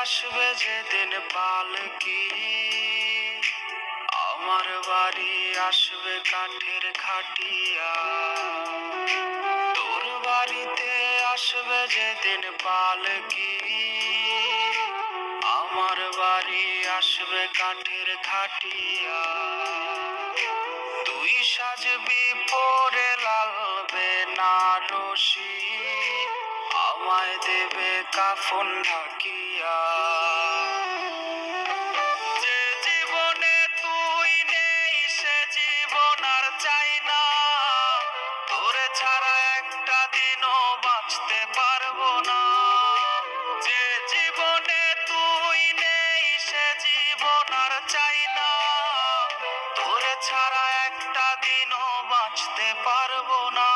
আসবে যেদিন পালকি, আমার বাড়ি আসবে কাঠের খাটিয়া। তোর বাড়িতে আসবে যেদিন পালকি, আমার বাড়ি আসবে কাঠের খাটিয়া। তুই সাজবি পরে লাল বেনারসি, আমায় দেবে কাফন ঢাকিয়া। যে জীবনে তুই নেই সে জীবন আর চাই না, তোরে ছাড়া একটা দিনও বাঁচতে পারবো না। যে জীবনে তুই নেই সে জীবন আর চাই না, তোরে ছাড়া একটা দিনও বাঁচতে পারবো না।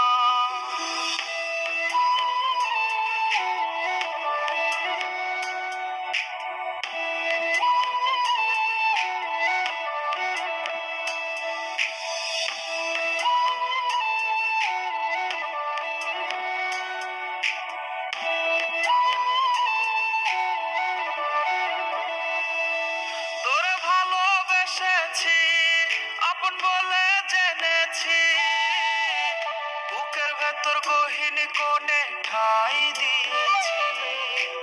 তোরে ভালোবেসেছি, আপন বলে জেনেছি, বুকের ভেতর গহীন কোণে ঠাঁই দিয়েছি।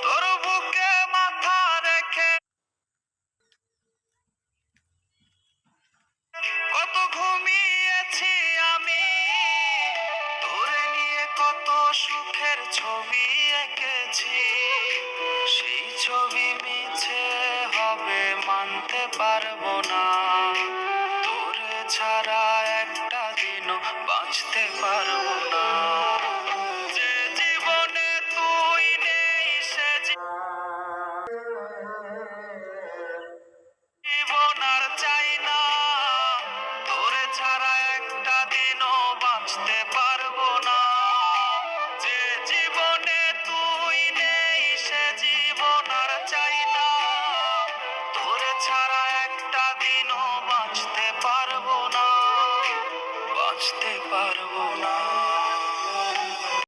তোর বুকে মাথা রেখে কত ঘুমিয়েছি আমি, তোরে নিয়ে কত সুখের ছবি এঁকেছি। সেই ছবি মিছে হবে মানতে পারবো না, তোরে ছাড়া একটা দিনও বাঁচতে পারবো না। যে জীবনে তুই নেই সে জীবন আর চাই না, তোরে ছাড়া একটা দিনও বাঁচতে পারবো না। যে জীবনে তুই নেই সে জীবন আর চাই না, তোরে ছাড়া একটা দিনও বাঁচতে পারবো না, বাঁচতে পারবো